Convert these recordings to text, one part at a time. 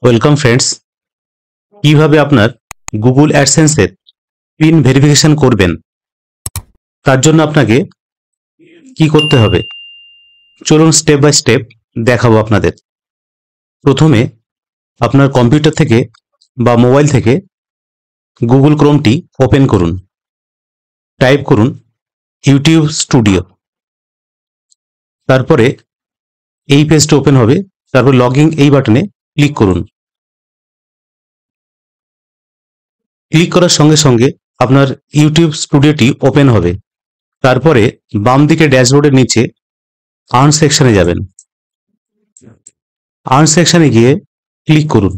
Welcome friends. কিভাবে আপনার Google অ্যাডসেন্সের pin verification করবেন, তার জন্য আপনাকে কি করতে হবে চলুন স্টেপ বাই স্টেপ দেখাবো আপনাদের। প্রথমে আপনার কম্পিউটার থেকে বা মোবাইল থেকে গুগল ক্রোমটি ওপেন করুন। টাইপ করুন ইউটিউব স্টুডিও। তারপরে এই পেজটি ওপেন হবে। তারপর লগইন এই বাটনে ক্লিক করুন। ক্লিক করার সঙ্গে সঙ্গে আপনার ইউটিউব স্টুডিওটি ওপেন হবে। তারপরে বাম দিকে ড্যাশবোর্ডের নিচে আর্ন সেকশনে যাবেন। আর্ন সেকশনে গিয়ে ক্লিক করুন।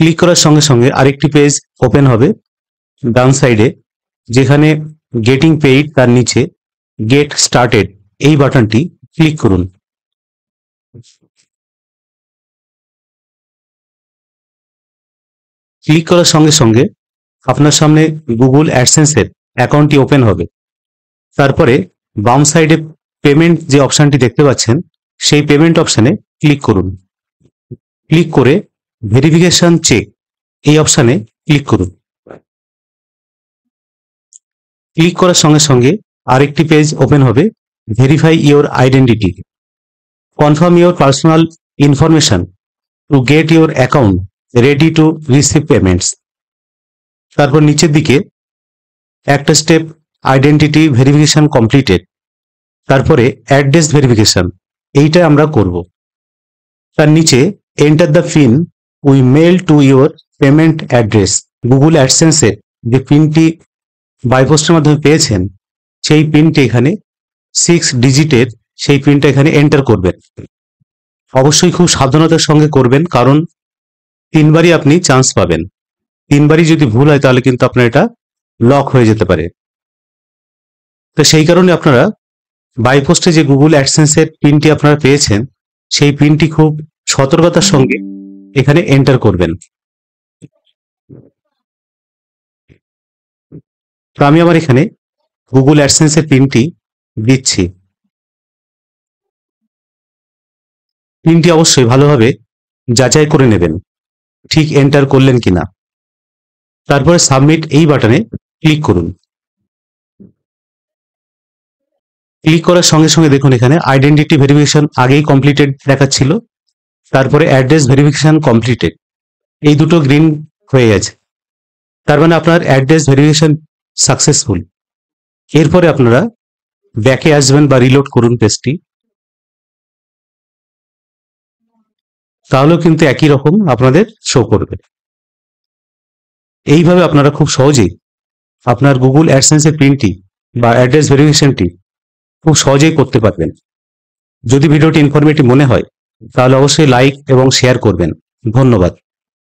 ক্লিক করার সঙ্গে সঙ্গে আরেকটি পেজ ওপেন হবে ডান সাইডে, যেখানে গেটিং পেইড তার নিচে গেট স্টার্টেড এই বাটনটি ক্লিক করুন। ক্লিক করার সঙ্গে সঙ্গে আপনার সামনে গুগল অ্যাডসেন্সের অ্যাকাউন্টটি ওপেন হবে। তারপরে বাম সাইডে পেমেন্ট যে অপশনটি দেখতে পাচ্ছেন, সেই পেমেন্ট অপশনে ক্লিক করুন। ক্লিক করে ভেরিফিকেশন চেক এই অপশনে ক্লিক করুন। ক্লিক করার সঙ্গে সঙ্গে আরেকটি পেজ ওপেন হবে, verify your identity, confirm your personal information to get your account ready to receive payments. তারপর নিচের দিকে একটা স্টেপ আইডেন্টিটি ভেরিফিকেশন কমপ্লিটেড, তারপরে অ্যাড্রেস ভেরিফিকেশন এইটা আমরা করব। তার নিচে enter the pin we mail to your payment address, Google অ্যাডসেন্সের যে পিনটি বাইপোস্টের মাধ্যমে পেয়েছেন সেই পিনটি এখানে 6 ডিজিটের সেই পিনটা এখানে এন্টার করবেন। অবশ্যই খুব সাবধানতার সঙ্গে করবেন, কারণ 3বারই আপনি চান্স পাবেন। 3বারই যদি ভুল হয় তাহলে কিন্তু আপনার এটা লক হয়ে যেতে পারে। তো সেই কারণে আপনারা বাইপোস্টে যে গুগল অ্যাডসেন্সের পিনটি আপনারা পেয়েছেন সেই পিনটি খুব সতর্কতার সঙ্গে এখানে এন্টার করবেন। তো আমি আমার এখানে গুগল অ্যাডসেন্সের পিনটি দিচ্ছি। পিনটি অবশ্যই ভালোভাবে যাচাই করে নেবেন ঠিক এন্টার করলেন কিনা। তারপরে সাবমিট এই বাটনে ক্লিক করুন। ক্লিক করার সঙ্গে সঙ্গে দেখুন এখানে আইডেন্টিটি ভেরিফিকেশন আগেই কমপ্লিটেড দেখাচ্ছিল, তারপরে অ্যাড্রেস ভেরিফিকেশন কমপ্লিটেড এই দুটো গ্রিন হয়ে গেছে। তার মানে আপনার অ্যাড্রেস ভেরিফিকেশন সাকসেসফুল। এরপরে আপনারা ব্যাকে আসবেন বা রিলোড করুন পেজটি, তাহলেও কিন্তু একই রকম আপনাদের শো করবে। এইভাবে আপনারা খুব সহজেই আপনার গুগল অ্যাডসেন্সের পিনটি বা অ্যাড্রেস ভেরিফিকেশনটি খুব সহজেই করতে পারবেন। যদি ভিডিওটি ইনফরমেটিভ মনে হয় তাহলে অবশ্যই লাইক এবং শেয়ার করবেন। ধন্যবাদ।